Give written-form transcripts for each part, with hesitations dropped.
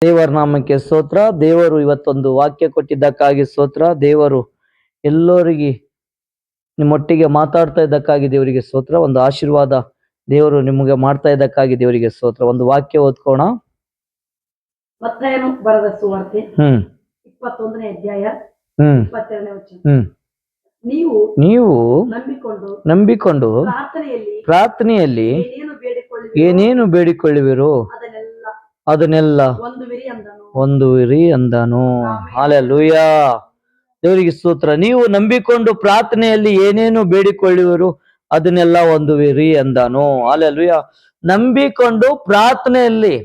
ದೇವರ ನಾಮಕ್ಕೆ ಸ್ತೋತ್ರ. ದೇವರು ಇವತ್ತೊಂದು ವಾಕ್ಯ ಕೊಟ್ಟಿದ್ದಕ್ಕಾಗಿ ಸ್ತೋತ್ರ. ದೇವರು ಎಲ್ಲರಿಗೆ ನಿಮ್ಮೊಟ್ಟಿಗೆ ಮಾತಾಡ್ತಾ ಇದ್ದಕ್ಕಾಗಿ ದೇವರಿಗೆ ಸ್ತೋತ್ರ. ಒಂದು ಆಶೀರ್ವಾದ ದೇವರು ನಿಮಗೆ ಮಾಡ್ತಾ ಇದ್ದಕ್ಕಾಗಿ ದೇವರಿಗೆ ಸ್ತೋತ್ರ. ಒಂದು ವಾಕ್ಯ ಓದ್ಕೋಣ. ಮತ್ತಾಯನು ಬರೆದ ಸುವಾರ್ತೆ 21ನೇ ಅಧ್ಯಾಯ 22ನೇ ವಚನ. ನೀವು ನಂಬಿಕೊಂಡು ಪ್ರಾರ್ಥನೆಯಲ್ಲಿ ಏನೇನು ಬೇಡಿಕೊಳ್ಳುವಿರೋ ಅದನ್ನೆಲ್ಲ ಹೊಂದುವಿರಿ ಅಂದನು. ಹಲ್ಲೆಲೂಯಾ, ದೇವರಿಗೆ ಸ್ತೋತ್ರ. ನೀವು ನಂಬಿಕೊಂಡು ಪ್ರಾರ್ಥನೆಯಲ್ಲಿ ಏನೇನು ಬೇಡಿಕೊಳ್ಳುವಿರು ಅದನ್ನೆಲ್ಲ ಹೊಂದುವಿರಿ ಅಂದನು. ಹಲ್ಲೆಲೂಯಾ, ನಂಬಿಕೊಂಡು ಪ್ರಾರ್ಥನೆಯಲ್ಲಿ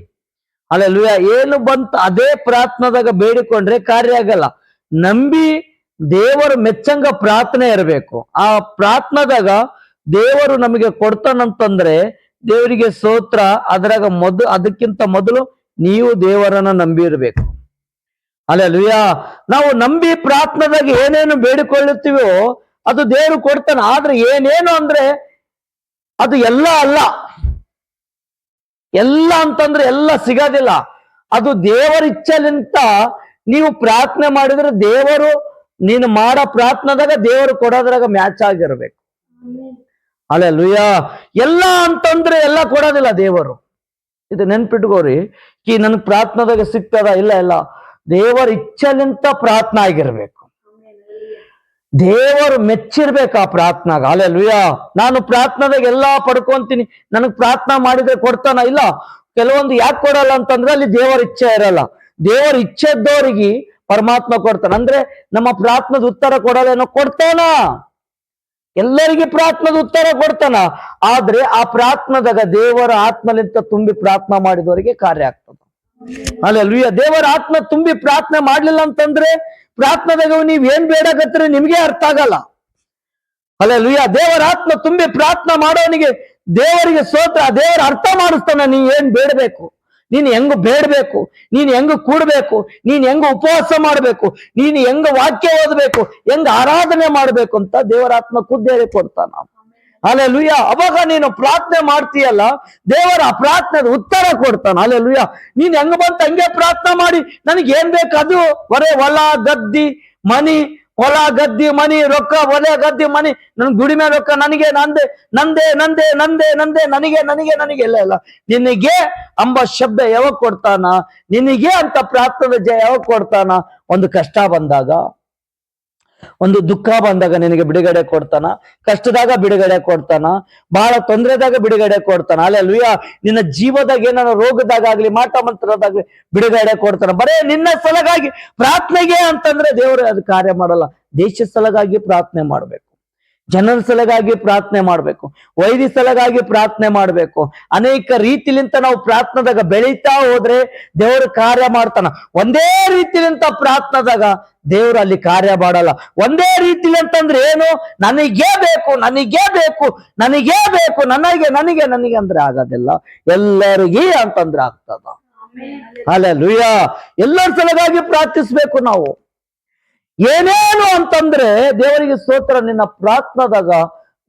ಹಲ್ಲೆಲೂಯಾ ಏನು ಬಂತು ಅದೇ ಪ್ರಾರ್ಥನೆದಾಗ ಬೇಡಿಕೊಂಡ್ರೆ ಕಾರ್ಯ ಆಗಲ್ಲ. ನಂಬಿ ದೇವರು ಮೆಚ್ಚಂಗ ಪ್ರಾರ್ಥನೆ ಇರಬೇಕು. ಆ ಪ್ರಾರ್ಥನೆದಾಗ ದೇವರು ನಮಗೆ ಕೊಡ್ತಾನಂತಂದ್ರೆ ದೇವರಿಗೆ ಸ್ತೋತ್ರ. ಅದ್ರಾಗ ಅದಕ್ಕಿಂತ ಮೊದಲು ನೀವು ದೇವರನ್ನ ನಂಬಿರ್ಬೇಕು. ಹಲ್ಲೆಲೂಯಾ, ನಾವು ನಂಬಿ ಪ್ರಾರ್ಥನೆದಾಗ ಏನೇನು ಬೇಡಿಕೊಳ್ಳುತ್ತೀವೋ ಅದು ದೇವರು ಕೊಡ್ತಾನ. ಆದ್ರೆ ಏನೇನು ಅಂದ್ರೆ ಅದು ಎಲ್ಲ ಅಲ್ಲ. ಎಲ್ಲ ಅಂತಂದ್ರೆ ಎಲ್ಲ ಸಿಗೋದಿಲ್ಲ. ಅದು ದೇವರ ಇಚ್ಛೆಲಿಂತ ನೀವು ಪ್ರಾರ್ಥನೆ ಮಾಡಿದ್ರೆ ದೇವರು ನೀನು ಮಾಡೋ ಪ್ರಾರ್ಥನೆದಾಗ ದೇವರು ಕೊಡೋದ್ರಾಗ ಮ್ಯಾಚ್ ಆಗಿರ್ಬೇಕು. ಹಲ್ಲೆಲೂಯಾ, ಎಲ್ಲ ಅಂತಂದ್ರೆ ಎಲ್ಲ ಕೊಡೋದಿಲ್ಲ ದೇವರು. ಇದು ನೆನ್ಪಿಟ್ಕೋರಿ. ನನ್ ಪ್ರಾರ್ಥನೆದಾಗ ಸಿಗ್ತದ? ಇಲ್ಲ, ದೇವರ ಇಚ್ಛೆಲಿಂತ ಪ್ರಾರ್ಥನೆ ಆಗಿರ್ಬೇಕು. ದೇವರು ಮೆಚ್ಚಿರ್ಬೇಕು ಆ ಪ್ರಾರ್ಥನಾಗ. ಹಲ್ಲೆಲೂಯಾ, ನಾನು ಪ್ರಾರ್ಥನೆದಾಗ ಎಲ್ಲಾ ಪಡ್ಕೊಂತೀನಿ, ನನಗ್ ಪ್ರಾರ್ಥನಾ ಮಾಡಿದ್ರೆ ಕೊಡ್ತಾನ? ಇಲ್ಲ. ಕೆಲವೊಂದು ಯಾಕೆ ಕೊಡಲ್ಲ ಅಂತಂದ್ರೆ ಅಲ್ಲಿ ದೇವರ ಇಚ್ಛೆ ಇರಲ್ಲ. ದೇವರ ಇಚ್ಛೆ ಇದ್ದವರಿಗೆ ಪರಮಾತ್ಮ ಕೊಡ್ತಾನ. ಅಂದ್ರೆ ನಮ್ಮ ಪ್ರಾರ್ಥನೆದ ಉತ್ತರ ಕೊಡೋದೇನೋ ಕೊಡ್ತಾನ. ಎಲ್ಲರಿಗೆ ಪ್ರಾರ್ಥನೆದ ಉತ್ತರ ಕೊಡ್ತಾನ. ಆದ್ರೆ ಆ ಪ್ರಾರ್ಥನೆದಾಗ ದೇವರ ಆತ್ಮಲಿಂತ ತುಂಬಿ ಪ್ರಾರ್ಥನಾ ಮಾಡಿದವರಿಗೆ ಕಾರ್ಯ ಆಗ್ತದ. ಹಲ್ಲೆಲೂಯಾ, ದೇವರ ಆತ್ಮ ತುಂಬಿ ಪ್ರಾರ್ಥನೆ ಮಾಡ್ಲಿಲ್ಲ ಅಂತಂದ್ರೆ ಪ್ರಾರ್ಥನೆದಾಗ ನೀವ್ ಏನ್ ಬೇಡಕತ್ರಿ ನಿಮ್ಗೆ ಅರ್ಥ ಆಗಲ್ಲ. ಹಲ್ಲೆಲೂಯಾ, ದೇವರ ಆತ್ಮ ತುಂಬಿ ಪ್ರಾರ್ಥನೆ ಮಾಡೋನಿಗೆ ದೇವರಿಗೆ ಸ್ತೋತ್ರ. ದೇವರ ಅರ್ಥ ಮಾಡಿಸ್ತಾನ. ನೀ ಏನ್ ಬೇಡಬೇಕು, ನೀನ್ ಹೆಂಗ ಬೇಡಬೇಕು, ನೀನ್ ಹೆಂಗ ಕೂಡ್ಬೇಕು, ನೀನ್ ಹೆಂಗ ಉಪವಾಸ ಮಾಡ್ಬೇಕು, ನೀನ್ ಹೆಂಗ ವಾಕ್ಯ ಓದ್ಬೇಕು, ಹೆಂಗ ಆರಾಧನೆ ಮಾಡ್ಬೇಕು ಅಂತ ದೇವರಾತ್ಮ ಖುದ್ದೇಳಿ ಕೊಡ್ತಾನ. ಹಲ್ಲೆಲೂಯಾ, ಅವಾಗ ನೀನು ಪ್ರಾರ್ಥನೆ ಮಾಡ್ತೀಯಲ್ಲ, ದೇವರ ಆ ಪ್ರಾರ್ಥನೆದ ಉತ್ತರ ಕೊಡ್ತಾನ. ಹಲ್ಲೆಲೂಯಾ, ನೀನ್ ಹೆಂಗ ಬಂತ ಹಂಗೆ ಪ್ರಾರ್ಥನೆ ಮಾಡಿ ನನಗೆ ಏನ್ ಬೇಕು ಅದು ಹೊರೆ ಹೊಲ ಗದ್ದಿ ಮನಿ, ಹೊಲ ಗದ್ದಿ ಮನಿ ರೊಕ್ಕ, ಹೊಲ ಗದ್ದಿ ಮನಿ, ನನ್ ದುಡಿಮೆ ರೊಕ್ಕ ನನಗೆ, ನಂದೆ ನಂದೆ ನಂದೆ ನಂದೆ ನಂದೆ ನನಗೆ ನನಗೆ ನನಗೆ ಇಲ್ಲ. ನಿನಗೆ ಅಂಬ ಶಬ್ದ ಯಾವಾಗ ಕೊಡ್ತಾನ? ನಿನಗೆ ಅಂತ ಪ್ರಾರ್ಥನೆ ಜಯ ಯಾವಾಗ ಕೊಡ್ತಾನ? ಒಂದು ಕಷ್ಟ ಬಂದಾಗ, ಒಂದು ದುಃಖ ಬಂದಾಗ ನಿನಗೆ ಬಿಡುಗಡೆ ಕೊಡ್ತಾನ. ಕಷ್ಟದಾಗ ಬಿಡುಗಡೆ ಕೊಡ್ತಾನ. ಬಹಳ ತೊಂದರೆದಾಗ ಬಿಡುಗಡೆ ಕೊಡ್ತಾನ. ಹಲ್ಲೆಲೂಯಾ, ನಿನ್ನ ಜೀವದಾಗ ಏನಾರ ರೋಗದಾಗಲಿ ಮಾಟ ಮಂತ್ರದಾಗ್ಲಿ ಬಿಡುಗಡೆ ಕೊಡ್ತಾನ. ಬರೇ ನಿನ್ನ ಸಲಗಾಗಿ ಪ್ರಾರ್ಥನೆಗೆ ಅಂತಂದ್ರೆ ದೇವರು ಅದು ಕಾರ್ಯ ಮಾಡಲ್ಲ. ದೇಶದ ಸಲಗಾಗಿ ಪ್ರಾರ್ಥನೆ ಮಾಡ್ಬೇಕು, ಜನರ ಸಲಗಾಗಿ ಪ್ರಾರ್ಥನೆ ಮಾಡ್ಬೇಕು, ವೈದ್ಯ ಸಲಗಾಗಿ ಪ್ರಾರ್ಥನೆ ಮಾಡ್ಬೇಕು. ಅನೇಕ ರೀತಿಲಿಂತ ನಾವು ಪ್ರಾರ್ಥನೆದಾಗ ಬೆಳೀತಾ ಹೋದ್ರೆ ದೇವರು ಕಾರ್ಯ ಮಾಡ್ತಾನ. ಒಂದೇ ರೀತಿಲಿಂತ ಪ್ರಾರ್ಥನೆದಾಗ ದೇವರು ಅಲ್ಲಿ ಕಾರ್ಯ ಮಾಡಲ್ಲ. ಒಂದೇ ರೀತಿಲಿ ಅಂತಂದ್ರೆ ಏನು? ನನಗೇ ಬೇಕು ನನಗೇ ಬೇಕು ನನಗೇ ಬೇಕು ನನಗೆ ನನಗೆ ನನಗೆ ಅಂದ್ರೆ ಆಗೋದಿಲ್ಲ. ಎಲ್ಲರಿಗೇ ಅಂತಂದ್ರೆ ಆಗ್ತದ. ಹಲ್ಲೆಲೂಯಾ, ಎಲ್ಲರ ಸಲಗಾಗಿ ಪ್ರಾರ್ಥಿಸ್ಬೇಕು ನಾವು. ಏನೇನು ಅಂತಂದ್ರೆ ದೇವರಿಗೆ ಸ್ತೋತ್ರ. ನಿನ್ನ ಪ್ರಾರ್ಥನೆದಾಗ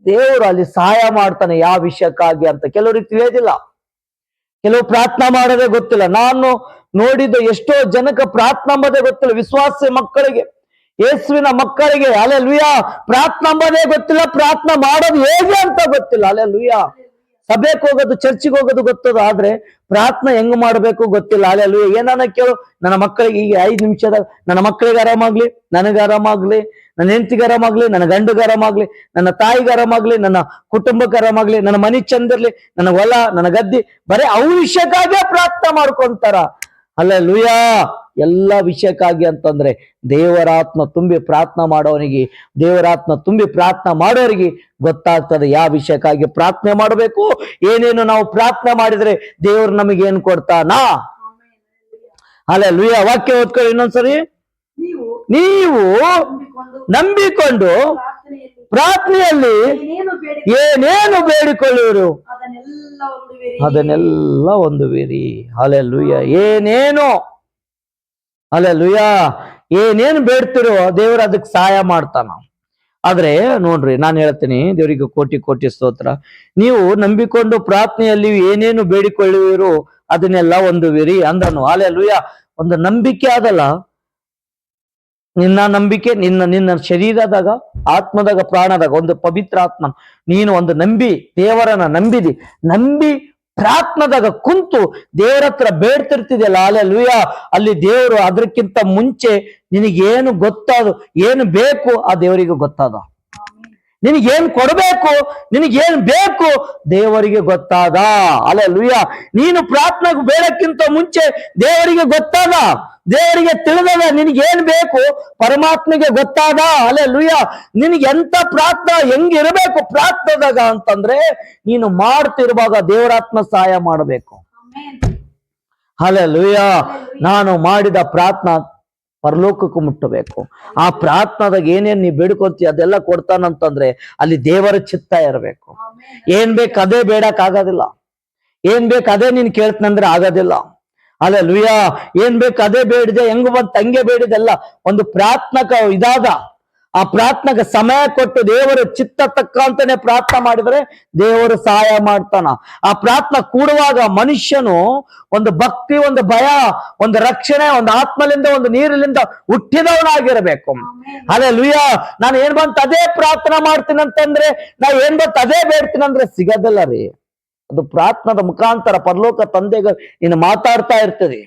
ದೇವರು ಅಲ್ಲಿ ಸಹಾಯ ಮಾಡ್ತಾನೆ. ಯಾವ ವಿಷಯಕ್ಕಾಗಿ ಅಂತ ಕೆಲವರಿಗೆ ತಿಳಿಯೋದಿಲ್ಲ. ಕೆಲವು ಪ್ರಾರ್ಥನಾ ಮಾಡೋದೇ ಗೊತ್ತಿಲ್ಲ. ನಾನು ನೋಡಿದ ಎಷ್ಟೋ ಜನಕ್ಕೆ ಪ್ರಾರ್ಥನಾ ಅಂಬೋದೇ ಗೊತ್ತಿಲ್ಲ. ವಿಶ್ವಾಸ ಮಕ್ಕಳಿಗೆ, ಯೇಸುವಿನ ಮಕ್ಕಳಿಗೆ ಹಲ್ಲೆಲೂಯಾ ಪ್ರಾರ್ಥನಾ ಅಂಬೋದೇ ಗೊತ್ತಿಲ್ಲ. ಪ್ರಾರ್ಥನಾ ಮಾಡೋದು ಹೇಗೆ ಅಂತ ಗೊತ್ತಿಲ್ಲ. ಹಲ್ಲೆಲೂಯಾ, ಸಭೆಗೆ ಹೋಗೋದು ಚರ್ಚಿಗೆ ಹೋಗೋದು ಗೊತ್ತದ, ಆದ್ರೆ ಪ್ರಾರ್ಥನೆ ಹೆಂಗ್ ಮಾಡ್ಬೇಕು ಗೊತ್ತಿಲ್ಲ. ಹಲ್ಲೆಲೂಯಾ, ಏನಾನ ಕೇಳು. ನನ್ನ ಮಕ್ಕಳಿಗೆ ಈಗ 5 ನಿಮಿಷದಾಗ ನನ್ನ ಮಕ್ಕಳಿಗೆ ಆರಾಮಾಗ್ಲಿ, ನನಗೆ ಆರಾಮಾಗ್ಲಿ, ನನ್ನ ಹೆಂಡತಿಗೆ ಆರಾಮಾಗ್ಲಿ, ನನ್ನ ಗಂಡಿಗೆ ಆರಾಮಾಗ್ಲಿ, ನನ್ನ ತಾಯಿಗೆ ಆರಾಮಾಗ್ಲಿ, ನನ್ನ ಕುಟುಂಬಕ್ಕೆ ಆರಾಮಾಗ್ಲಿ, ನನ್ನ ಮನೆ ಚಂದಿರ್ಲಿ, ನನ್ನ ಹೊಲ, ನನ್ನ ಗದ್ದಿ, ಬರೀ ಅವು ವಿಷಯಕ್ಕಾಗಿಯೇ ಪ್ರಾರ್ಥನೆ ಮಾಡ್ಕೊಂತಾರ. ಹಲ್ಲೆಲೂಯಾ, ಎಲ್ಲ ವಿಷಯಕ್ಕಾಗಿ ಅಂತಂದ್ರೆ ದೇವರಾತ್ಮ ತುಂಬಿ ಪ್ರಾರ್ಥನಾ ಮಾಡೋನಿಗೆ, ದೇವರಾತ್ಮ ತುಂಬಿ ಪ್ರಾರ್ಥನಾ ಮಾಡೋರಿಗೆ ಗೊತ್ತಾಗ್ತದೆ ಯಾವ ವಿಷಯಕ್ಕಾಗಿ ಪ್ರಾರ್ಥನೆ ಮಾಡಬೇಕು, ಏನೇನು ನಾವು ಪ್ರಾರ್ಥನೆ ಮಾಡಿದ್ರೆ ದೇವರು ನಮಗೆ ಏನ್ ಕೊಡ್ತಾನಾ. ಹಲ್ಲೆಲೂಯಾ, ವಾಕ್ಯ ಓದ್ಕೊಳ್ಳಿ ಇನ್ನೊಂದ್ಸರಿ. ನೀವು ನಂಬಿಕೊಂಡು ಪ್ರಾರ್ಥನೆಯಲ್ಲಿ ಏನೇನು ಬೇಡಿಕೊಳ್ಳುವರು ಅದನ್ನೆಲ್ಲ ಹೊಂದುವಿರಿ. ಹಲ್ಲೆಲೂಯಾ, ಏನೇನು ಹಲ್ಲೆಲೂಯಾ ಏನೇನು ಬೇಡ್ತಿರೋ ದೇವರು ಅದಕ್ಕೆ ಸಹಾಯ ಮಾಡ್ತಾನ. ಆದ್ರೆ ನೋಡ್ರಿ, ನಾನು ಹೇಳ್ತೀನಿ, ದೇವರಿಗೆ ಕೋಟಿ ಕೋಟಿ ಸ್ತೋತ್ರ. ನೀವು ನಂಬಿಕೊಂಡು ಪ್ರಾರ್ಥನೆಯಲ್ಲಿ ಏನೇನು ಬೇಡಿಕೊಳ್ಳುವಿರೋ ಅದನ್ನೆಲ್ಲ ಹೊಂದುವಿರಿ ಅಂದನು. ಹಲ್ಲೆಲೂಯಾ. ಒಂದು ನಂಬಿಕೆ ಅದಲ್ಲ, ನಿನ್ನ ನಂಬಿಕೆ ನಿನ್ನ ಶರೀರದಾಗ, ಆತ್ಮದಾಗ, ಪ್ರಾಣದಾಗ ಒಂದು ಪವಿತ್ರ ಆತ್ಮ ನೀನು ಒಂದು ನಂಬಿ ದೇವರನ್ನ ನಂಬಿ ಪ್ರಾರ್ಥನದಾಗ ಕುಂತು ದೇವರ ಹತ್ರ ಬೇಡ್ತಿರ್ತಿದೆಯಲ್ಲ, ಹಲ್ಲೆಲೂಯಾ. ಅಲ್ಲಿ ದೇವರು ಅದಕ್ಕಿಂತ ಮುಂಚೆ ನಿನಗೇನು ಗೊತ್ತಾದ, ಏನು ಬೇಕು ಆ ದೇವರಿಗೆ ಗೊತ್ತಾದ. ನಿನಗೇನ್ ಕೊಡಬೇಕು, ನಿನಗೇನ್ ಬೇಕು ದೇವರಿಗೆ ಗೊತ್ತಾದ. ಹಲ್ಲೆಲೂಯಾ. ನೀನು ಪ್ರಾರ್ಥನೆಗೆ ಬೇಡಕ್ಕಿಂತ ಮುಂಚೆ ದೇವರಿಗೆ ಗೊತ್ತಾದ, ದೇವರಿಗೆ ತಿಳಿದದ. ನಿನಗೇನ್ ಬೇಕು ಪರಮಾತ್ಮಗೆ ಗೊತ್ತಾದ. ಹಲ್ಲೆಲೂಯಾ. ನಿನಗೆ ಎಂತ ಪ್ರಾರ್ಥನಾ ಹೆಂಗಿರಬೇಕು ಪ್ರಾರ್ಥನೆದಾಗ ಅಂತಂದ್ರೆ, ನೀನು ಮಾಡ್ತಿರುವಾಗ ದೇವರಾತ್ಮ ಸಹಾಯ ಮಾಡಬೇಕು. ಹಲ್ಲೆಲೂಯಾ. ನಾನು ಮಾಡಿದ ಪ್ರಾರ್ಥನಾ ಪರಲೋಕಕ್ಕೂ ಮುಟ್ಟಬೇಕು. ಆ ಪ್ರಾರ್ಥನಾದಾಗ ಏನೇನ್ ನೀ ಬೇಡ್ಕೊಂತೀಯ ಅದೆಲ್ಲ ಕೊಡ್ತಾನಂತಂದ್ರೆ ಅಲ್ಲಿ ದೇವರ ಚಿತ್ತ ಇರಬೇಕು. ಏನ್ ಬೇಕು ಅದೇ ಬೇಡಕ್ ಆಗೋದಿಲ್ಲ, ಏನ್ ಬೇಕು ಅದೇ ನೀನ್ ಕೇಳ್ತನಂದ್ರೆ ಆಗೋದಿಲ್ಲ. ಹಲ್ಲೆಲೂಯಾ. ಏನ್ ಬೇಕು ಅದೇ ಬೇಡಿದೆ, ಹೆಂಗ್ ಬಂತ ಹಂಗೆ ಬೇಡಿದೆಲ್ಲ. ಒಂದು ಪ್ರಾರ್ಥನಕ ಇದಾದ, ಆ ಪ್ರಾರ್ಥನೆಗೆ ಸಮಯ ಕೊಟ್ಟು ದೇವರ ಚಿತ್ತ ತಕ್ಕಂತಾನೆ ಪ್ರಾರ್ಥನೆ ಮಾಡಿದ್ರೆ ದೇವರು ಸಹಾಯ ಮಾಡ್ತಾನ. ಆ ಪ್ರಾರ್ಥನೆ ಕೂಡುವಾಗ ಮನುಷ್ಯನು ಒಂದು ಭಕ್ತಿ, ಒಂದು ಭಯ, ಒಂದು ರಕ್ಷಣೆ, ಒಂದು ಆತ್ಮಲಿಂದ, ಒಂದು ನೀರಿನಿಂದ ಹುಟ್ಟಿದವನಾಗಿರಬೇಕು. ಹಲ್ಲೆಲೂಯಾ. ನಾನು ಏನ್ ಬಂತ ಅದೇ ಪ್ರಾರ್ಥನೆ ಮಾಡ್ತೀನಿ ಅಂತಂದ್ರೆ, ನಾ ಏನ್ ಬಂತ ಅದೇ ಬೇಡ್ತೀನಿ ಅಂದ್ರೆ ಸಿಗದಿಲ್ಲ ರೀ. ಅದು ಪ್ರಾರ್ಥನದ ಮುಖಾಂತರ ಪರಲೋಕ ತಂದೆಗೆ ನೀನು ಮಾತಾಡ್ತಾ ಇರ್ತದೆ.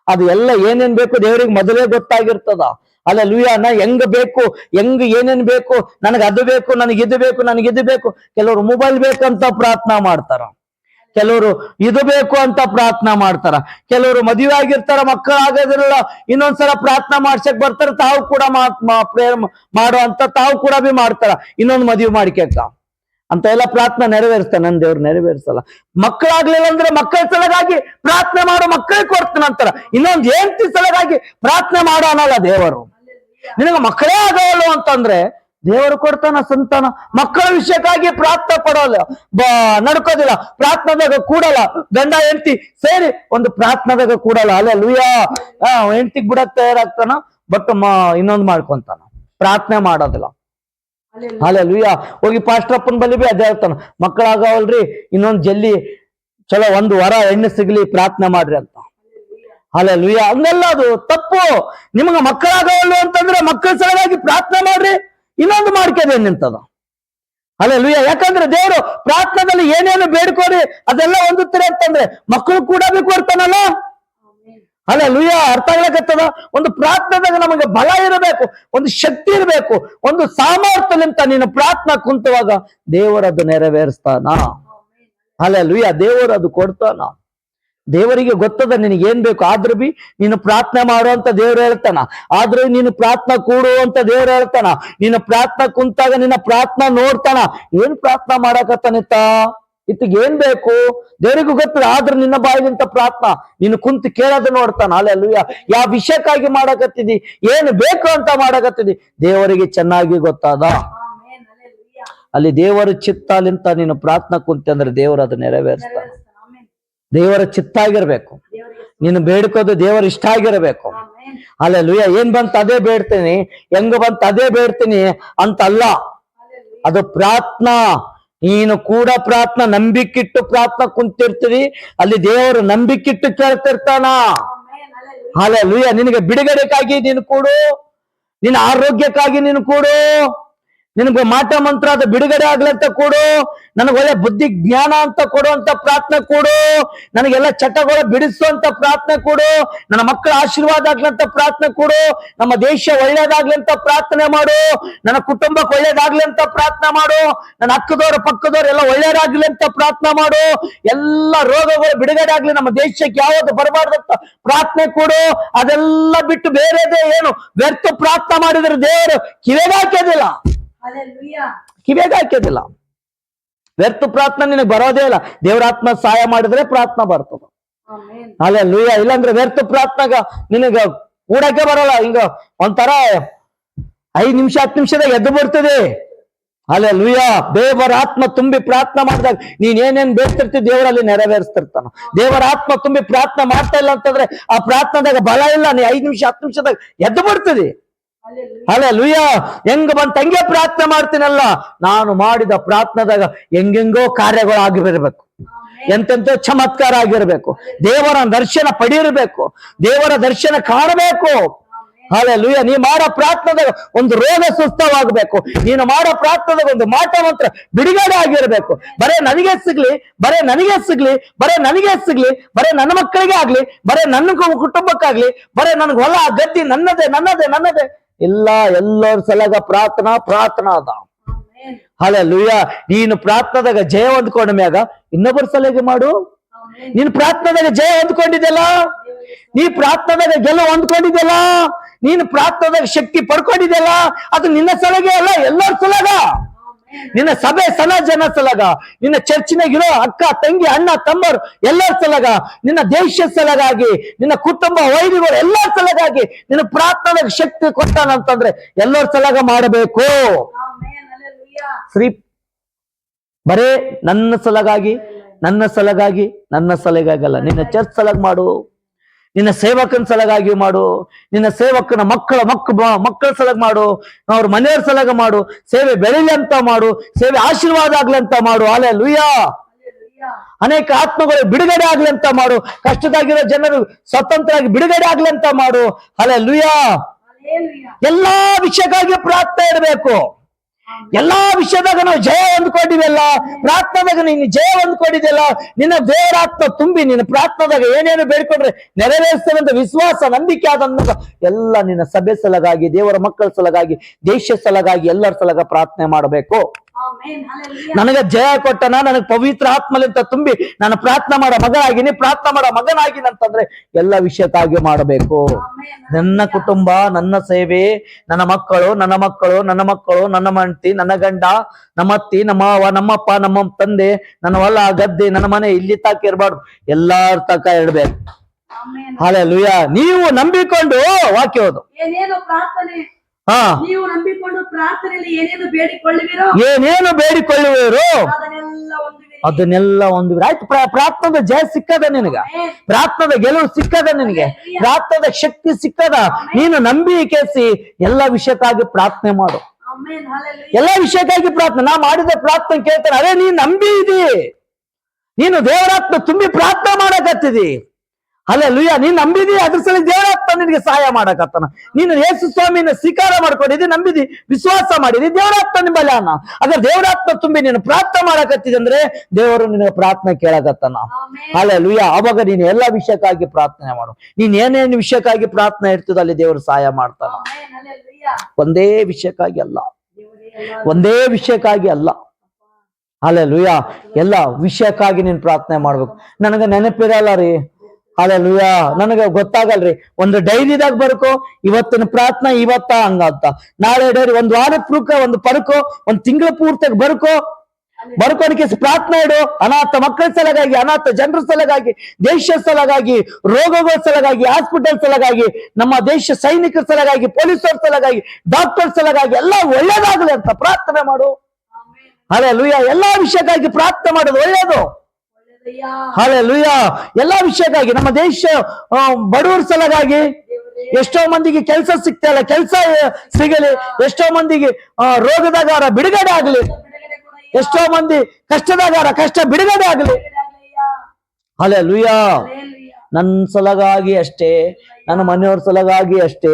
ಅದು ಎಲ್ಲ ಏನೇನ್ ಬೇಕು ದೇವರಿಗೆ ಮೊದಲೇ ಗೊತ್ತಾಗಿರ್ತದ. ಹಲ್ಲೆಲೂಯಾ. ನಾ ಹೆಂಗ್ ಬೇಕು, ಹೆಂಗ್ ಏನೇನ್ ಬೇಕು, ನನಗೆ ಅದು ಬೇಕು, ನನಗಿದು ಬೇಕು, ನನಗಿದು ಬೇಕು. ಕೆಲವರು ಮೊಬೈಲ್ ಬೇಕಂತ ಪ್ರಾರ್ಥನಾ ಮಾಡ್ತಾರ, ಕೆಲವರು ಇದು ಬೇಕು ಅಂತ ಪ್ರಾರ್ಥನಾ ಮಾಡ್ತಾರ, ಕೆಲವರು ಮದುವೆ ಆಗಿರ್ತಾರ, ಮಕ್ಕಳು ಆಗೋದಿಲ್ಲ, ಇನ್ನೊಂದ್ಸಲ ಪ್ರಾರ್ಥನಾ ಮಾಡ್ಸಕ್ ಬರ್ತಾರ, ತಾವು ಕೂಡ ಪ್ರೇಯರ್ ಮಾಡೋ ಅಂತ ತಾವು ಕೂಡ ಬಿ ಮಾಡ್ತಾರ, ಇನ್ನೊಂದು ಮದುವೆ ಮಾಡಿಕೆಕ್ಕ ಅಂತ ಎಲ್ಲ ಪ್ರಾರ್ಥನಾ ನೆರವೇರಿಸ್ತಾನೆ. ನನ್ನ ದೇವ್ರು ನೆರವೇರಿಸಲ್ಲ. ಮಕ್ಕಳಾಗ್ಲಿಲ್ಲ ಅಂದ್ರೆ ಮಕ್ಕಳ ಸಲಗಾಗಿ ಪ್ರಾರ್ಥನೆ ಮಾಡೋ ಮಕ್ಕಳಿಗೆ ಕೊಡ್ತಾನಂತಾರ, ಇನ್ನೊಂದು ಹೆಂಡತಿ ಸಲಗಾಗಿ ಪ್ರಾರ್ಥನೆ ಮಾಡೋ ಅನ್ನಲ್ಲ ದೇವರು. ನಿನಗೆ ಮಕ್ಕಳೇ ಆಗವಲ್ಲ ಅಂತಂದ್ರೆ ದೇವರು ಕೊಡ್ತಾನ ಸಂತಾನ. ಮಕ್ಕಳ ವಿಷಯಕ್ಕಾಗಿ ಪ್ರಾರ್ಥನೆ ಪಡೋಲ್ಲ, ನಡ್ಕೋದಿಲ್ಲ, ಪ್ರಾರ್ಥನೆದಾಗ ಕೂಡಲ್ಲ. ಗಂಡ ಹೆಂಡತಿ ಸೇರಿ ಒಂದು ಪ್ರಾರ್ಥನೆದಾಗ ಕೂಡಲ್ಲ. ಹಲ್ಲೆಲೂಯಾ. ಹೆಂಡತಿಗ್ ಬಿಡಕ್ ತಯಾರಾಗ್ತಾನ, ಬಟ್ ಇನ್ನೊಂದು ಮಾಡ್ಕೊಂತಾನ, ಪ್ರಾರ್ಥನೆ ಮಾಡೋದಿಲ್ಲ. ಹಲ್ಲೆಲೂಯಾ. ಹೋಗಿ ಪಾಸ್ಟರಪ್ಪನ ಬಳಿ ಬಿ ಅದೇ ಹೇಳ್ತಾನ, ಮಕ್ಕಳಾಗವಲ್ರಿ, ಇನ್ನೊಂದು ಜಲ್ದಿ ಚಲೋ ಒಂದು ವರ ಹೆಣ್ಣು ಸಿಗ್ಲಿ ಪ್ರಾರ್ಥನೆ ಮಾಡ್ರಿ ಅಂತ. ಹಲ್ಲೆಲೂಯಾ. ಹಂಗಲ್ಲ, ಅದು ತಪ್ಪು. ನಿಮ್ಗೆ ಮಕ್ಕಳಾಗವಲ್ಲು ಅಂತಂದ್ರೆ ಮಕ್ಕಳ ಸಲುವಾಗಿ ಪ್ರಾರ್ಥನೆ ಮಾಡ್ರಿ, ಇನ್ನೊಂದು ಮಾಡ್ಕೋದೆ ನಿಂತದ. ಹಲ್ಲೆಲೂಯಾ. ಯಾಕಂದ್ರೆ ದೇವರು ಪ್ರಾರ್ಥನೆದಲ್ಲಿ ಏನೇನು ಬೇಡ್ಕೋರಿ ಅದೆಲ್ಲ ಹೊಂದುತ್ತಾರೆ ಅಂತಂದ್ರೆ ಮಕ್ಕಳು ಕೂಡ ಬಿ ಕೊಡ್ತಾನಲ್ಲ. ಹಲ್ಲೆಲೂಯಾ. ಅರ್ಥ ಆಗ್ಲಕತ್ತದ. ಒಂದು ಪ್ರಾರ್ಥನೆದಾಗ ನಮಗೆ ಬಲ ಇರಬೇಕು, ಒಂದು ಶಕ್ತಿ ಇರಬೇಕು, ಒಂದು ಸಾಮರ್ಥ್ಯಲಿಂತ ನೀನು ಪ್ರಾರ್ಥನಾ ಕುಂತವಾಗ ದೇವರದು ನೆರವೇರಿಸ್ತಾನ. ಹಲ್ಲೆಲೂಯಾ. ದೇವರು ಅದು ಕೊಡ್ತಾನ. ದೇವರಿಗೆ ಗೊತ್ತದ ನಿನಗೇನ್ ಬೇಕು. ಆದ್ರೂ ಬಿ ನೀನು ಪ್ರಾರ್ಥನೆ ಮಾಡುವಂತ ದೇವ್ರು ಹೇಳ್ತಾನ, ಆದ್ರೂ ನೀನು ಪ್ರಾರ್ಥನಾ ಕೂಡು ಅಂತ ದೇವ್ರು ಹೇಳ್ತಾನ. ನೀನು ಪ್ರಾರ್ಥನಾ ಕುಂತಾಗ ನಿನ್ನ ಪ್ರಾರ್ಥನಾ ನೋಡ್ತಾನ, ಏನ್ ಪ್ರಾರ್ಥನಾ ಮಾಡಕತ್ತಾನಿತ್ತ, ಇತ್ತಿಗೇನ್ ಬೇಕು ದೇವರಿಗೂ ಗೊತ್ತದ. ಆದ್ರೂ ನಿನ್ನ ಬಾಯಿಗಿಂತ ಪ್ರಾರ್ಥನಾ ನೀನು ಕುಂತು ಕೇಳೋದು ನೋಡ್ತಾನ. ಹಲ್ಲೆಲೂಯಾ. ಯಾವ ವಿಷಯಕ್ಕಾಗಿ ಮಾಡಕತ್ತಿದಿ, ಏನು ಬೇಕು ಅಂತ ಮಾಡಕತ್ತಿದಿ ದೇವರಿಗೆ ಚೆನ್ನಾಗಿ ಗೊತ್ತಾದ. ಅಲ್ಲಿ ದೇವರ ಚಿತ್ತ ಅಲ್ಲಿಂತ ನೀನು ಪ್ರಾರ್ಥನಾ ಕುಂತಿ ಅಂದ್ರೆ ದೇವರು ಅದು ನೆರವೇರಿಸ್ತಾನ. ದೇವರ ಚಿತ್ತ ಆಗಿರ್ಬೇಕು, ನೀನು ಬೇಡ್ಕೋದು ದೇವರ ಇಷ್ಟ ಆಗಿರಬೇಕು. ಹಲ್ಲೆಲೂಯಾ. ಏನ್ ಬಂತ ಅದೇ ಬೇಡ್ತೀನಿ, ಹೆಂಗ ಬಂತ ಅದೇ ಬೇಡ್ತೀನಿ ಅಂತಲ್ಲ. ಅದು ಪ್ರಾರ್ಥನಾ. ನೀನು ಕೂಡ ಪ್ರಾರ್ಥನಾ ನಂಬಿಕಿಟ್ಟು ಪ್ರಾರ್ಥನಾ ಕುಂತಿರ್ತೀವಿ, ಅಲ್ಲಿ ದೇವರು ನಂಬಿಕಿಟ್ಟು ಕೇಳ್ತಿರ್ತಾನ. ಹಲ್ಲೆಲೂಯಾ. ನಿನಗೆ ಬಿಡುಗಡೆಗಾಗಿ ನೀನು ಕೂಡು, ನಿನ್ನ ಆರೋಗ್ಯಕ್ಕಾಗಿ ನೀನು ಕೂಡು, ನಿನಗೆ ಮಾಟ ಮಂತ್ರ ಅದು ಬಿಡುಗಡೆ ಆಗ್ಲಂತ ಕೊಡು, ನನಗೆ ಒಳ್ಳೆ ಬುದ್ಧಿ ಜ್ಞಾನ ಅಂತ ಕೊಡುವಂತ ಪ್ರಾರ್ಥನೆ ಕೊಡು, ನನಗೆಲ್ಲ ಚಟಗಳು ಬಿಡಿಸುವಂತ ಪ್ರಾರ್ಥನೆ ಕೊಡು, ನನ್ನ ಮಕ್ಕಳ ಆಶೀರ್ವಾದ ಆಗ್ಲಂತ ಪ್ರಾರ್ಥನೆ ಕೊಡು, ನಮ್ಮ ದೇಶ ಒಳ್ಳೇದಾಗ್ಲಿ ಅಂತ ಪ್ರಾರ್ಥನೆ ಮಾಡು, ನನ್ನ ಕುಟುಂಬಕ್ಕೆ ಒಳ್ಳೇದಾಗ್ಲಿ ಅಂತ ಪ್ರಾರ್ಥನೆ ಮಾಡು, ನನ್ನ ಅಕ್ಕದವ್ರ ಪಕ್ಕದವ್ರು ಎಲ್ಲ ಒಳ್ಳೇದಾಗ್ಲಿ ಅಂತ ಪ್ರಾರ್ಥನೆ ಮಾಡು, ಎಲ್ಲ ರೋಗಗಳು ಬಿಡುಗಡೆ ಆಗ್ಲಿ, ನಮ್ಮ ದೇಶಕ್ಕೆ ಯಾವುದು ಬರಬಾರ್ದಂತ ಪ್ರಾರ್ಥನೆ ಕೊಡು. ಅದೆಲ್ಲ ಬಿಟ್ಟು ಬೇರೆದೇ ಏನು ವ್ಯರ್ಥ ಪ್ರಾರ್ಥನೆ ಮಾಡಿದ್ರೆ ದೇವರು ಕಿವಿಗೆ ಹಾಕೋದಿಲ್ಲ, ಕಿವಿಗೆ ಹಾಕೋದಿಲ್ಲ. ವ್ಯರ್ಥ ಪ್ರಾರ್ಥನೆ ನಿನಗೆ ಬರೋದೇ ಇಲ್ಲ. ದೇವರಾತ್ಮ ಸಹಾಯ ಮಾಡಿದ್ರೆ ಪ್ರಾರ್ಥನೆ ಬರ್ತದ. ಹಲ್ಲೆಲೂಯಾ. ಇಲ್ಲಾಂದ್ರೆ ವ್ಯರ್ಥ ಪ್ರಾರ್ಥನಾಗ ನಿನಗ ಕೂಡಕ್ಕೆ ಬರಲ್ಲ. ಹಿಂಗ ಒಂಥರ 5 ನಿಮಿಷ 10 ನಿಮಿಷದಾಗ ಎದ್ದು ಬಿಡ್ತದೆ. ಹಲ್ಲೆಲೂಯಾ. ದೇವರ ಆತ್ಮ ತುಂಬಿ ಪ್ರಾರ್ಥನೆ ಮಾಡಿದಾಗ ನೀನ್ ಏನೇನ್ ಬೇಡ್ತಿರ್ತಿ ದೇವರಲ್ಲಿ ನೆರವೇರಿಸ್ತಿರ್ತಾನ. ದೇವರ ಆತ್ಮ ತುಂಬಿ ಪ್ರಾರ್ಥನೆ ಮಾಡ್ತಾ ಇಲ್ಲ ಅಂತಂದ್ರೆ ಆ ಪ್ರಾರ್ಥನೆದಾಗ ಬಲ ಇಲ್ಲ. ನೀ 5 ನಿಮಿಷ 10 ನಿಮಿಷದಾಗ ಎದ್ದು ಬಿಡ್ತದೆ. ಹಲ್ಲೆಲೂಯಾ. ಹೆಂಗ ಬಂತ ಹಂಗೆ ಪ್ರಾರ್ಥನೆ ಮಾಡ್ತೀನಲ್ಲ, ನಾನು ಮಾಡಿದ ಪ್ರಾರ್ಥನೆದಾಗ ಹೆಂಗೆಂಗೋ ಕಾರ್ಯಗಳು ಆಗಿರ್ಬೇಕು. ಎಂತೆಂತ ಚಮತ್ಕಾರ ಆಗಿರ್ಬೇಕು, ದೇವರ ದರ್ಶನ ಪಡೆಯಿರಬೇಕು, ದೇವರ ದರ್ಶನ ಕಾಣಬೇಕು. ಹಲ್ಲೆಲೂಯಾ. ನೀ ಮಾಡೋ ಪ್ರಾರ್ಥನೆದಾಗ ಒಂದು ರೋಗ ಸುಸ್ಥವಾಗಬೇಕು, ನೀನು ಮಾಡೋ ಪ್ರಾರ್ಥನೆದಾಗ ಒಂದು ಮಾಟ ಮಂತ್ರ ಬಿಡುಗಡೆ ಆಗಿರ್ಬೇಕು. ಬರೇ ನನಗೆ ಸಿಗ್ಲಿ, ಬರೇ ನನಗೆ ಸಿಗ್ಲಿ, ಬರೇ ನನಗೆ ಸಿಗ್ಲಿ, ಬರೇ ನನ್ನ ಮಕ್ಕಳಿಗೆ ಆಗ್ಲಿ, ಬರೇ ನನ್ನ ಕುಟುಂಬಕ್ಕಾಗ್ಲಿ, ಬರೇ ನನ್ಗೆ ಹೊಲ ಗದ್ದಿ ನನ್ನದೇ ನನ್ನದೇ ನನ್ನದೇ ಇಲ್ಲ. ಎಲ್ಲರ ಸಲಗ ಪ್ರಾರ್ಥನಾ ಅದ. ಹಲ್ಲೆಲೂಯಾ. ನೀನು ಪ್ರಾರ್ಥನೆದಾಗ ಜಯ ಹೊಂದ್ಕೊಂಡ ಮ್ಯಾಗ ಇನ್ನೊಬ್ಬರ ಸಲಹೆ ಮಾಡು. ನೀನು ಪ್ರಾರ್ಥನೆದಾಗ ಜಯ ಹೊಂದ್ಕೊಂಡಿದ್ದಲ್ಲ, ನೀ ಪ್ರಾರ್ಥನೆದಾಗ ಗೆಲುವು ಹೊಂದ್ಕೊಂಡಿದ್ದಲ್ಲ, ನೀನು ಪ್ರಾರ್ಥನೆದಾಗ ಶಕ್ತಿ ಪಡ್ಕೊಂಡಿದ್ದಲ್ಲ, ಅದು ನಿನ್ನ ಸಲಹೆ ಅಲ್ಲ, ಎಲ್ಲರ ಸಲಗ. ನಿನ್ನ ಸಭೆ ಜನ ಸಲಗ, ನಿನ್ನ ಚರ್ಚಿನಾಗಿರೋ ಅಕ್ಕ ತಂಗಿ ಅಣ್ಣ ತಮ್ಮರು ಎಲ್ಲರ ಸಲಗ, ನಿನ್ನ ದೇಶ ಸಲಗಾಗಿ, ನಿನ್ನ ಕುಟುಂಬ ವೈರಿಗಳು ಎಲ್ಲರ ಸಲಗಾಗಿ ನಿನ್ನ ಪ್ರಾರ್ಥನೆಗೆ ಶಕ್ತಿ ಕೊಟ್ಟಾನಂತಂದ್ರೆ ಎಲ್ಲರ ಸಲಗ ಮಾಡಬೇಕು. ಶ್ರೀ ಬರೇ ನನ್ನ ಸಲಗಾಗಿ ನನ್ನ ಸಲಗಾಗಲ್ಲ, ನಿನ್ನ ಚರ್ಚ್ ಸಲಗ ಮಾಡು, ನಿನ್ನ ಸೇವಕನ ಸಲಗಾಗಿ ಮಾಡು, ನಿನ್ನ ಸೇವಕನ ಮಕ್ಕಳ ಸಲಗ ಮಾಡು, ಅವ್ರ ಮನೆಯವ್ರ ಸಲಗ ಮಾಡು, ಸೇವೆ ಬೆಳಿಲಿ ಅಂತ ಮಾಡು, ಸೇವೆ ಆಶೀರ್ವಾದ ಆಗ್ಲಿ ಅಂತ ಮಾಡು. ಹಲ್ಲೆಲೂಯಾ. ಅನೇಕ ಆತ್ಮಗಳು ಬಿಡುಗಡೆ ಆಗ್ಲಿ ಅಂತ ಮಾಡು, ಕಷ್ಟದಾಗಿರೋ ಜನರು ಸ್ವತಂತ್ರವಾಗಿ ಬಿಡುಗಡೆ ಆಗ್ಲಿ ಅಂತ ಮಾಡು. ಹಲ್ಲೆಲೂಯಾ. ಎಲ್ಲಾ ವಿಷಯಕ್ಕಾಗಿ ಪ್ರಾರ್ಥನೆ ಇರಬೇಕು. ಎಲ್ಲಾ ವಿಷಯದಾಗ ನಾವು ಜಯ ಹೊಂದ್ಕೊಂಡಿವೆಲ್ಲ, ಪ್ರಾರ್ಥನೆದಾಗ ನೀನು ಜಯ ಹೊಂದ್ಕೊಂಡಿದ್ದೆಲ್ಲ, ನಿನ್ನ ದೇವರಾತ್ಮ ತುಂಬಿ ನಿನ್ನ ಪ್ರಾರ್ಥನೆದಾಗ ಏನೇನು ಬೇಡ್ಕೊಂಡ್ರೆ ನೆರವೇರಿಸ್ತೇವಂತ ವಿಶ್ವಾಸ ನಂಬಿಕೆ ಆದಂತ ಎಲ್ಲ ನಿನ್ನ ಸಭೆ ಸಲಗಾಗಿ, ದೇವರ ಮಕ್ಕಳ ಸಲಗಾಗಿ, ದೇಶ ಸಲಗಾಗಿ, ಎಲ್ಲರ ಸಲಗ ಪ್ರಾರ್ಥನೆ ಮಾಡಬೇಕು. ನನಗೆ ಜಯ ಕೊಟ್ಟನ, ನನಗೆ ಪವಿತ್ರ ಆತ್ಮಲಿಂತ ತುಂಬಿ ನಾನು ಪ್ರಾರ್ಥನೆ ಮಾಡೋ ಮಗನಾಗಿನಿ ಅಂತಂದ್ರೆ ಎಲ್ಲ ವಿಷಯಕ್ಕಾಗಿ ಮಾಡಬೇಕು. ನನ್ನ ಕುಟುಂಬ, ನನ್ನ ಸೇವೆ, ನನ್ನ ಮಕ್ಕಳು, ನನ್ನ ಹೆಂಡತಿ, ನನ್ನ ಗಂಡ, ನಮ್ಮ ಅತ್ತಿ, ನಮ್ಮ ಅವ್ವ, ನಮ್ಮಪ್ಪ, ನಮ್ಮ ತಂದೆ, ನನ್ನ ಹೊಲ ಗದ್ದೆ, ನನ್ನ ಮನೆ ಇಲ್ಲಿ ತಕ ಇರಬಾರ್ದು, ಎಲ್ಲಾರ ತಕ ಇಡ್ಬೇಕು. ಹಲ್ಲೆಲೂಯಾ. ನೀವು ನಂಬಿಕೊಂಡು ವಾಕ್ಯ ಓದು. ನೀವು ನಂಬಿಕೊಂಡು ಪ್ರಾರ್ಥನೆಯಲ್ಲಿ ಏನೇನು ಬೇಡಿಕೊಳ್ಳುವಿರೋ ಅದನ್ನೆಲ್ಲ ಹೊಂದುವಿರಿ. ಆಯ್ತು, ಪ್ರಾರ್ಥನದ ಜಯ ಸಿಕ್ಕದ ನಿನಗ, ಪ್ರಾರ್ಥನದ ಗೆಲುವು ಸಿಕ್ಕದ ನಿನಗೆ, ಪ್ರಾರ್ಥನದ ಶಕ್ತಿ ಸಿಕ್ಕದ. ನೀನು ನಂಬಿಕೆಸಿ ಎಲ್ಲ ವಿಷಯಕ್ಕಾಗಿ ಪ್ರಾರ್ಥನೆ ಮಾಡು. ಎಲ್ಲ ವಿಷಯಕ್ಕಾಗಿ ಪ್ರಾರ್ಥನೆ. ನಾ ಮಾಡಿದ ಪ್ರಾರ್ಥನೆ ಕೇಳ್ತಾನೆ, ಅರೇ ನೀನ್ ನಂಬಿದಿ, ನೀನು ದೇವರಾತ್ಮ ತುಂಬಿ ಪ್ರಾರ್ಥನೆ ಮಾಡಕತ್ತಿದಿ. ಹಲ್ಲೆಲೂಯಾ. ನೀನ್ ನಂಬಿದಿ, ಅದ್ರ ಸಲ ದೇವರಾತ್ಮ ನಿನಗೆ ಸಹಾಯ ಮಾಡಕತ್ತಾನ. ನೀನು ಯೇಸು ಸ್ವಾಮಿನ ಸ್ವೀಕಾರ ಮಾಡ್ಕೊಂಡಿದ್ದಿ, ನಂಬಿದಿ, ವಿಶ್ವಾಸ ಮಾಡಿದಿ, ದೇವರಾತ್ಮ ನಿಂಬಲ್ಲ ಅನ್ನ. ಅದ್ರ ದೇವರಾತ್ಮ ತುಂಬಿ ನೀನು ಪ್ರಾರ್ಥನೆ ಮಾಡಕತ್ತಿದೆ ಅಂದ್ರೆ ದೇವರು ನಿನಗೆ ಪ್ರಾರ್ಥನೆ ಕೇಳಕತ್ತಾನ. ಹಲ್ಲೆಲೂಯಾ. ಅವಾಗ ನೀನು ಎಲ್ಲಾ ವಿಷಯಕ್ಕಾಗಿ ಪ್ರಾರ್ಥನೆ ಮಾಡು. ನೀನ್ ಏನೇನು ವಿಷಯಕ್ಕಾಗಿ ಪ್ರಾರ್ಥನೆ ಇರ್ತದ ಅಲ್ಲಿ ದೇವರು ಸಹಾಯ ಮಾಡ್ತಾನ. ಒಂದೇ ವಿಷಯಕ್ಕಾಗಿ ಅಲ್ಲ. ಹಲ್ಲೆಲೂಯಾ. ಎಲ್ಲ ವಿಷಯಕ್ಕಾಗಿ ನೀನ್ ಪ್ರಾರ್ಥನೆ ಮಾಡ್ಬೇಕು. ನನಗೆ ನೆನಪಿರಲ್ಲ ರೀ. ಹಲ್ಲೆಲೂಯಾ. ನನಗೆ ಗೊತ್ತಾಗಲ್ರಿ. ಒಂದು ಡೈರಿದಾಗ ಬರ್ಕೋ, ಇವತ್ತಿನ ಪ್ರಾರ್ಥನಾ ಇವತ್ತ ಹಂಗಂತ, ನಾಳೆ ಡೈರಿ, ಒಂದು ವಾರದ ಪೂರ್ಕ, ಒಂದು ಪರ್ಕೋ, ಒಂದು ತಿಂಗಳ ಪೂರ್ತಿಯಾಗಿ ಬರ್ಕೋದಕ್ಕೆ ಪ್ರಾರ್ಥನೆ ಇಡು. ಅನಾಥ ಮಕ್ಕಳ ಸಲಗಾಗಿ, ಅನಾಥ ಜನರ ಸಲಗಾಗಿ, ದೇಶ ಸಲಗಾಗಿ, ರೋಗಗಳ ಸಲಗಾಗಿ, ಹಾಸ್ಪಿಟಲ್ ಸಲಗಾಗಿ, ನಮ್ಮ ದೇಶ ಸೈನಿಕರ ಸಲಗಾಗಿ, ಪೊಲೀಸರ ಸಲಗಾಗಿ, ಡಾಕ್ಟರ್ ಸಲಗಾಗಿ, ಎಲ್ಲ ಒಳ್ಳೇದಾಗ್ಲಿ ಅಂತ ಪ್ರಾರ್ಥನೆ ಮಾಡು. ಹಲ್ಲೆಲೂಯಾ. ಎಲ್ಲಾ ವಿಷಯಕ್ಕಾಗಿ ಪ್ರಾರ್ಥನೆ ಮಾಡೋದು ಒಳ್ಳೇದು. ಹಲ್ಲೆಲೂಯಾ. ಎಲ್ಲಾ ವಿಷಯಕ್ಕಾಗಿ, ನಮ್ಮ ದೇಶ ಬಡವರ ಸಲಗಾಗಿ, ಎಷ್ಟೋ ಮಂದಿಗೆ ಕೆಲಸ ಸಿಗ್ತಾ ಕೆಲಸ ಸಿಗಲಿ, ಎಷ್ಟೋ ಮಂದಿಗೆ ರೋಗದಾಗಾರ ಬಿಡುಗಡೆ ಆಗ್ಲಿ, ಎಷ್ಟೋ ಮಂದಿ ಕಷ್ಟದಾಗಾರ ಕಷ್ಟ ಬಿಡುಗಡೆ ಆಗ್ಲಿ. ಹಲ್ಲೆಲೂಯಾ. ನನ್ನ ಸಲಗಾಗಿ ಅಷ್ಟೇ, ನನ್ನ ಮನೆಯವ್ರ ಸಲಗಾಗಿ ಅಷ್ಟೇ,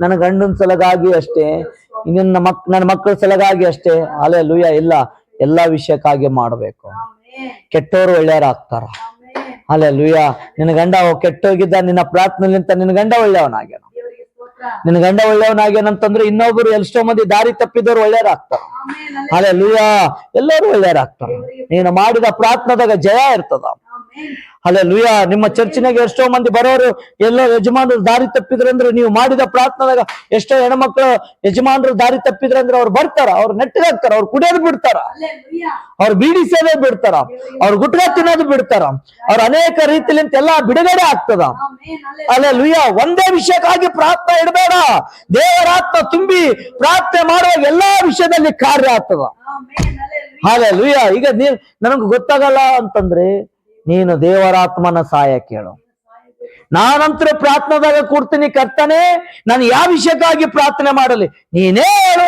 ನನ್ನ ಗಂಡನ ಸಲಗಾಗಿ ಅಷ್ಟೇ, ನನ್ನ ಮಕ್ಕಳ ಸಲಗಾಗಿ ಅಷ್ಟೇ. ಹಲ್ಲೆಲೂಯಾ. ಇಲ್ಲ, ಎಲ್ಲಾ ವಿಷಯಕ್ಕಾಗಿ ಮಾಡ್ಬೇಕು. ಕೆಟ್ಟವರು ಒಳ್ಳೆಯವರಾಗ್ತಾರ. ಹಲ್ಲೆಲೂಯಾ. ನಿನ್ನ ಗಂಡ ಕೆಟ್ಟೋಗಿದ್ದ, ನಿನ್ನ ಪ್ರಾರ್ಥನೆಲಿಂತ ನಿನ್ನ ಗಂಡ ಒಳ್ಳೆಯವನಾಗ್ಯಾನ. ನಿನ್ನ ಗಂಡ ಒಳ್ಳೆಯವನಾಗ್ಯಾನಂತಂದ್ರೆ ಇನ್ನೊಬ್ರು ಎಷ್ಟೋ ಮಂದಿ ದಾರಿ ತಪ್ಪಿದವರು ಒಳ್ಳೆಯವರಾಗ್ತಾರ. ಹಲ್ಲೆಲೂಯಾ. ಎಲ್ಲರೂ ಒಳ್ಳೆಯವರಾಗ್ತಾರ. ನೀನು ಮಾಡಿದ ಪ್ರಾರ್ಥನೆದಾಗ ಜಯ ಇರ್ತದ. ಹಲ್ಲೆಲೂಯಾ. ನಿಮ್ಮ ಚರ್ಚಿನಾಗ ಎಷ್ಟೋ ಮಂದಿ ಬರೋರು ಎಲ್ಲ ಯಜಮಾನರು ದಾರಿ ತಪ್ಪಿದ್ರಂದ್ರೆ, ನೀವು ಮಾಡಿದ ಪ್ರಾರ್ಥನೆದಾಗ ಎಷ್ಟೋ ಹೆಣ್ಮಕ್ಳು ಯಜಮಾನರು ದಾರಿ ತಪ್ಪಿದ್ರಂದ್ರೆ ಅವ್ರು ಬರ್ತಾರ, ಅವ್ರು ನೆಟ್ಟಗಾಗ್ತಾರ, ಅವ್ರು ಕುಡಿಯೋದು ಬಿಡ್ತಾರ, ಅವ್ರು ಬೀಡಿ ಸೇವೆ ಬಿಡ್ತಾರ, ಅವ್ರು ಗುಟ್ಕಾ ತಿನ್ನೋದು ಬಿಡ್ತಾರ, ಅವ್ರ ಅನೇಕ ರೀತಿಲಿಂತ ಎಲ್ಲಾ ಬಿಡುಗಡೆ ಆಗ್ತದ. ಹಲ್ಲೆಲೂಯಾ. ಒಂದೇ ವಿಷಯಕ್ಕಾಗಿ ಪ್ರಾರ್ಥನೆ ಇಡಬೇಡ. ದೇವರಾತ್ಮ ತುಂಬಿ ಪ್ರಾರ್ಥನೆ ಮಾಡುವಾಗ ಎಲ್ಲಾ ವಿಷಯದಲ್ಲಿ ಕಾರ್ಯ ಆಗ್ತದ. ಹಲ್ಲೆಲೂಯಾ. ಈಗ ನನಗೆ ಗೊತ್ತಾಗಲ್ಲ ಅಂತಂದ್ರೆ ನೀನು ದೇವರಾತ್ಮನ ಸಹಾಯ ಕೇಳು. ನಾನಂತರ ಪ್ರಾರ್ಥನೆದಾಗ ಕೂಡ್ತೀನಿ, ಕರ್ತನೆ ನಾನು ಯಾವ ವಿಷಯಕ್ಕಾಗಿ ಪ್ರಾರ್ಥನೆ ಮಾಡಲಿ ನೀನೇ ಹೇಳು.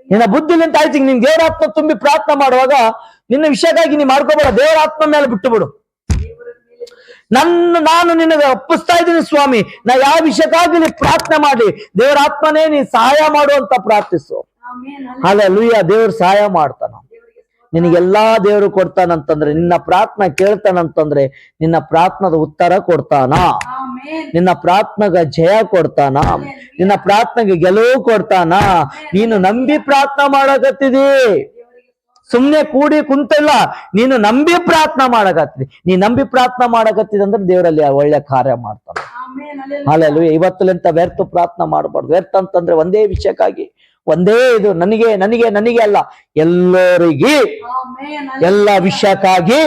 ನಿನ್ನ ಬುದ್ಧಿಲಿಂತ ಆಯ್ತು. ನಿನ್ ದೇವರ ಆತ್ಮ ತುಂಬಿ ಪ್ರಾರ್ಥನೆ ಮಾಡುವಾಗ ನಿನ್ನ ವಿಷಯಕ್ಕಾಗಿ ನೀ ಮಾಡ್ಕೋಬೇಡ, ದೇವರ ಆತ್ಮ ಮೇಲೆ ಬಿಟ್ಟು ಬಿಡು. ನಾನು ನಿನಗೆ ಒಪ್ಪಿಸ್ತಾ ಇದ್ದೀನಿ ಸ್ವಾಮಿ, ನಾ ಯಾವ ವಿಷಯಕ್ಕಾಗಿ ನೀ ಪ್ರಾರ್ಥನೆ ಮಾಡಿ ದೇವರ ಆತ್ಮನೇ ನೀ ಸಹಾಯ ಮಾಡುವಂತ ಪ್ರಾರ್ಥಿಸು. ಹಲ್ಲೆಲೂಯಾ. ದೇವ್ರು ಸಹಾಯ ಮಾಡ್ತಾನ ನಿನಗೆಲ್ಲಾ. ದೇವರು ಕೊಡ್ತಾನಂತಂದ್ರೆ, ನಿನ್ನ ಪ್ರಾರ್ಥನೆ ಕೇಳ್ತಾನಂತಂದ್ರೆ ನಿನ್ನ ಪ್ರಾರ್ಥನದ ಉತ್ತರ ಕೊಡ್ತಾನ, ನಿನ್ನ ಪ್ರಾರ್ಥನೆಗೆ ಜಯ ಕೊಡ್ತಾನ, ನಿನ್ನ ಪ್ರಾರ್ಥನೆಗೆ ಗೆಲುವು ಕೊಡ್ತಾನ. ನೀನು ನಂಬಿ ಪ್ರಾರ್ಥನೆ ಮಾಡಕತ್ತಿದಿ, ಸುಮ್ನೆ ಕೂಡಿ ಕುಂತಿಲ್ಲ, ನೀನು ನಂಬಿ ಪ್ರಾರ್ಥನೆ ಮಾಡಕತ್ತಿದಿ. ನೀ ನಂಬಿ ಪ್ರಾರ್ಥನೆ ಮಾಡಕತ್ತಿದ ಅಂದ್ರೆ ದೇವರಲ್ಲಿ ಒಳ್ಳೆ ಕಾರ್ಯ ಮಾಡ್ತಾನೆ. ಹಲ್ಲೆಲೂಯಾ. ಇವತ್ತಲಿಂತ ವ್ಯರ್ಥ ಪ್ರಾರ್ಥನೆ ಮಾಡಬಾರ್ದು. ವ್ಯರ್ಥ ಅಂತಂದ್ರೆ ಒಂದೇ ವಿಷಯಕ್ಕಾಗಿ, ಒಂದೇ ಇದು ನನಗೆ ಅಲ್ಲ, ಎಲ್ಲರಿಗೆ, ಎಲ್ಲ ವಿಷಯಕ್ಕಾಗಿ,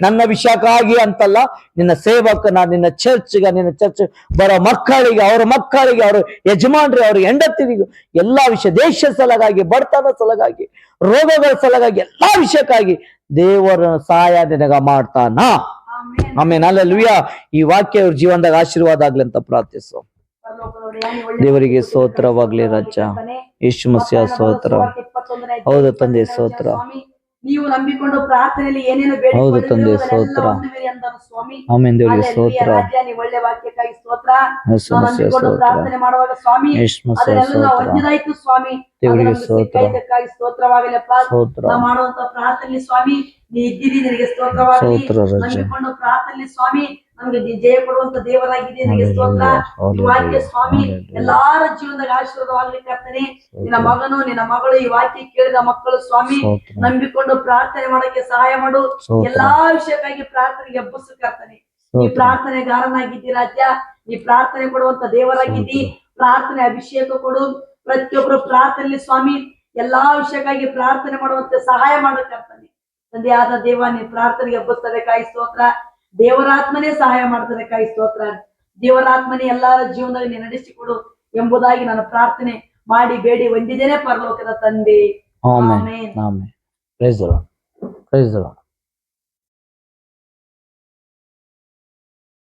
ನನ್ನ ವಿಷಯಕ್ಕಾಗಿ ಅಂತಲ್ಲ, ನಿನ್ನ ಸೇವಕನ, ನಿನ್ನ ಚರ್ಚ್ ಬರೋ ಮಕ್ಕಳಿಗೆ, ಅವ್ರ ಮಕ್ಕಳಿಗೆ, ಅವ್ರ ಯಜಮಾನ್ರಿ, ಅವ್ರ ಹೆಂಡತಿರಿಗೂ, ಎಲ್ಲಾ ವಿಷಯ, ದೇಶ ಸಲಗಾಗಿ, ಬಡತನ ಸಲಗಾಗಿ, ರೋಗಗಳ ಸಲಗಾಗಿ, ಎಲ್ಲಾ ವಿಷಯಕ್ಕಾಗಿ ದೇವರ ಸಹಾಯ ನಿನಗ ಮಾಡ್ತಾನ. ಆಮೇಲೆ ಹಲ್ಲೆಲೂಯಾ. ಈ ವಾಕ್ಯ ಅವ್ರ ಜೀವನದಾಗ ಆಶೀರ್ವಾದ ಆಗ್ಲಿ ಅಂತ ಪ್ರಾರ್ಥಿಸು. ದೇವರಿಗೆ ಸ್ತೋತ್ರವಾಗ್ಲಿ ರಾಜ. ಯೇಸು ಮಸಿಯ ಸ್ತೋತ್ರ. ಹೌದು ತಂದೆ, ಸ್ತೋತ್ರ. ನೀವು ನಂಬಿಕೊಂಡು ಪ್ರಾರ್ಥನೆಯಲ್ಲಿ ಏನೇನು ಹೌದು ತಂದೆ, ಸ್ತೋತ್ರ. ಆಮೆನ್. ದೇವರಿಗೆ ಸ್ತೋತ್ರ. ಒಳ್ಳೆ ವಾಕ್ಯಕ್ಕಾಗಿ ಸ್ತೋತ್ರ. ನಂಬಿಕೊಂಡು ಪ್ರಾರ್ಥನೆ ಮಾಡುವಾಗ ಸ್ವಾಮಿ ಅದನ್ನೆಲ್ಲ ಹೊಂದಿದಾಯ್ತು ಸ್ವಾಮಿ. ದೇವರಿಗೆ ಸ್ತೋತ್ರ. ಸ್ತೋತ್ರವಾಗಲಪ್ಪ. ನಾವು ಮಾಡುವಂತ ಪ್ರಾರ್ಥನೆ ಸ್ವಾಮಿ ನೀ ಇದ್ದೀರಿ, ನಿನಗೆ ಸ್ತೋತ್ರವಾಗಲಿ. ನಂಬಿಕೊಂಡು ಪ್ರಾರ್ಥನೆ ಸ್ವಾಮಿ ನಮ್ಗೆ ಜಯ ಕೊಡುವಂತ ದೇವರಾಗಿದೆ, ನಿನಗೆ ಸ್ತೋತ್ರ. ಈ ವಾಕ್ಯ ಸ್ವಾಮಿ ಎಲ್ಲಾರ ಜೀವನದಾಗ ಆಶೀರ್ವಾದವಾಗ್ಲಿ ಕರ್ತನೆ. ನಿನ್ನ ಮಗನು, ನಿನ್ನ ಮಗಳು, ಈ ವಾಕ್ಯ ಕೇಳಿದ ಮಕ್ಕಳು ಸ್ವಾಮಿ ನಂಬಿಕೊಂಡು ಪ್ರಾರ್ಥನೆ ಮಾಡಕ್ಕೆ ಸಹಾಯ ಮಾಡು. ಎಲ್ಲಾ ವಿಷಯಕ್ಕಾಗಿ ಪ್ರಾರ್ಥನೆಗೆ ಎಬ್ಬಿಸು ಕರ್ತನೆ. ಈ ಪ್ರಾರ್ಥನೆಗಾರನಾಗಿದ್ದಿ ರಾಜ್ಯ, ಈ ಪ್ರಾರ್ಥನೆ ಕೊಡುವಂತ ದೇವರಾಗಿದ್ದಿ. ಪ್ರಾರ್ಥನೆ ಅಭಿಷೇಕ ಕೊಡು. ಪ್ರತಿಯೊಬ್ಬರು ಪ್ರಾರ್ಥನೆ ಸ್ವಾಮಿ ಎಲ್ಲಾ ವಿಷಯಕ್ಕಾಗಿ ಪ್ರಾರ್ಥನೆ ಮಾಡುವಂತೆ ಸಹಾಯ ಮಾಡು ಕರ್ತನೆ. ತಂದೆಯಾದ ದೇವ, ನೀ ಪ್ರಾರ್ಥನೆಗೆ ಎಬ್ಬಿಸ್ತದೆ ಕಾಯಿ ಸ್ತೋತ್ರ. ದೇವರಾತ್ಮನೇ ಸಹಾಯ ಮಾಡ್ತದೆ ಕಾಯಿ ಸ್ತೋತ್ರ. ದೇವರಾತ್ಮನೇ ಎಲ್ಲಾರ ಜೀವನದಲ್ಲಿ ನೀ ನಡೆಸಿಕೊಡು ಎಂಬುದಾಗಿ ನಾನು ಪ್ರಾರ್ಥನೆ ಮಾಡಿ ಬೇಡಿ ಹೊಂದಿದ್ದೇನೆ ಪರಲೋಕದ ತಂದೆ. Amen. Amen. Praise the Lord. Praise the lord.